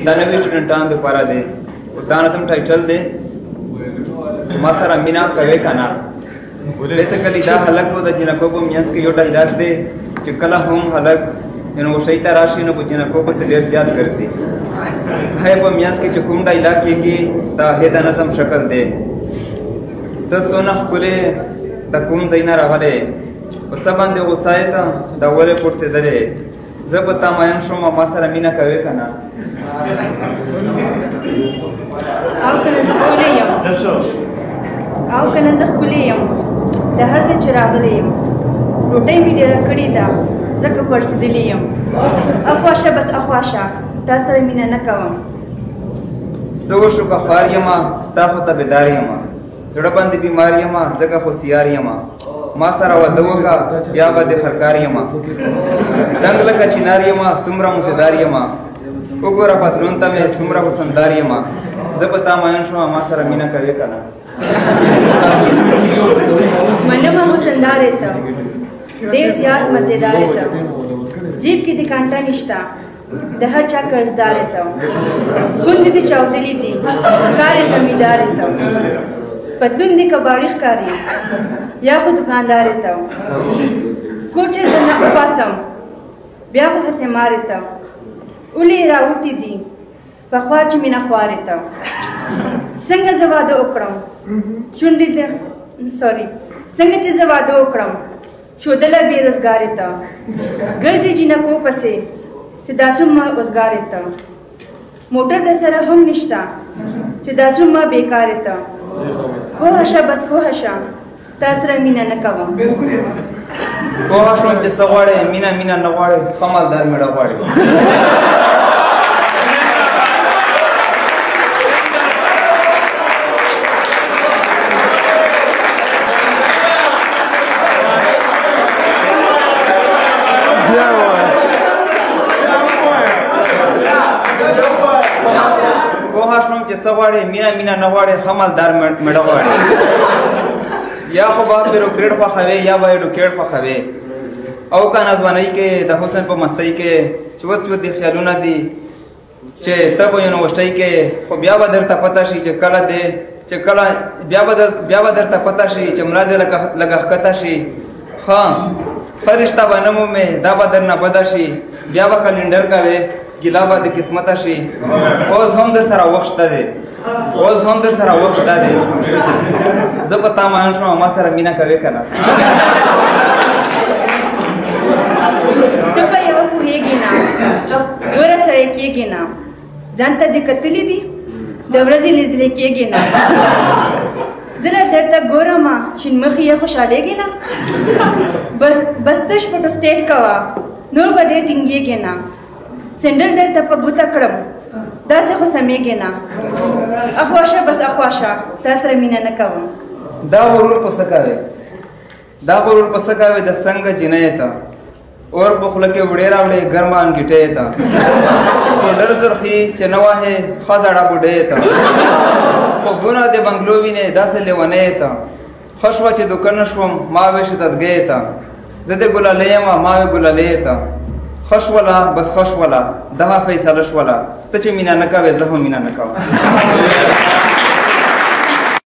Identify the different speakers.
Speaker 1: دا نوی سټوډنټانو دپاره دی دا نظم ټایټل دی ما سره مینا کوې که نه. بیسیکلی دا هلک و د جنکو په منځ کې یو ډایلاګ دی چې کله هم هلک یونیورسټۍ ته راشي نو په جنکو پسې ډېر زیات ګرځي. هغې په منځ کې چې کوم ډایلاګ کېږي دا هغې د نظم شکل دی. ته څونه ښکلې د کوم ځای نه راغلی په څه باندې غوسه یې ته دا ولې پړسېدلې زه په تا مین شوم ما سره مینه کوې که نه.
Speaker 2: او که نه زه ښکلې یم او که نه زه ښکلې یم د هر ځای چې راغلی یم روټۍ مې ډېره کړې ده ځکه پړسېدلې یم. اخواشه بس اخواشه تا سره مینه نه کوم.
Speaker 1: څه وشو که خوار یمه ستا خو ته بیدار یمه زړه باندې بیمار یمه ځکه خو سیار یمه ما سره واده وکړه بیا به دې خرکار یمه دنګ لکه چنار یمه څومره مزیدار یمه وګوره پتلون ته مې څومره حسندار یمه زه په تا مین شوم ما سره مینه کوې که نه.
Speaker 2: منمه حسندارې ته ډېر زیات مزېدارې ته جیب کې د کانټه نشته د هر چا قرضدارې ته ګوندې دې چاودلي دي ښکارې زمیندارې ته پتلون دې کباړي ښکاري یا خو دکاندارې ته کور چې زه نه وباسم بیا خو هسې مارې ته اولې یې راوتې دي پخوا چې مینه خوارې ته څنګه زه واده وکړم شونډې دې څنګه چې زه واده وکړم ښودله بې روزګارې ته ګرځې جینکو پسې چې دا څومره وزګارې ته موټر د سره هم نشته چې دا څومره بېکارې ته پوه شه بس پوه شه تا سره مینه نه کوم.
Speaker 1: پوه شوم چې څه غواړې مینه مینه نه غواړې ښه مالدار مېړه غواړې. پوه شوم چې څه غواړې مینه مینه نه غواړې ښه مالدار مېړه غواړې. یا خو به پیروکریټ خوښوې یا به ایډوکیټ خوښوې او که ناځوانۍ کې د حسن په مستۍ کې چوت چوت دي خیالونه دي چې ته په یونیورسټۍ کې خو بیا به درته پته شي چې کله دې چې کله بیا به درته پته شي چې ملا دې لږه ښکته شي ښه رشته به نه مومې دا به درنه بده شي بیا به کلنډر کوې ګیله به د قسمته شي. اوس هم در سره وخت شته دی اوس هم در سره وخت شته دی زه په تا مین شوم ما سره مینه کوې که نه.
Speaker 2: ته په یوه پوهېږې نه نوره سړی کېږې نه ځان ته دې کتلي دي د ورځې لیدلی کېږې نه زه له درته ګورم شین مخې یې خوشحالېږې نه بس تش فوټو سټیټ کوه نور به ډېر ټینګېږې نه سینډل درته په ګوته کړم داسې خو سمېږې نه. اخواشه بس اخواشه تا سره مینه نه کوم.
Speaker 1: دا غرور په څه کوې دا غرور په څه کوې د څنګه جینۍ ته اور په خوله کې وړې راوړې ګرمه انګیټۍ ته ډوډر سرخي چې نه وهې ښه زړه بوډۍ ته خوبونه د بنګلو وینې داسې لیونۍ ته ښه شوه چې دوکه نه شوم ما وې شدتګۍ ته زه دې ګلالۍ یم ما وې ګلالۍ ته ښه شوله بس ښه شوله دغه فیصله شوله ته چې مینه نه کوې زه هم مینه نه کوم.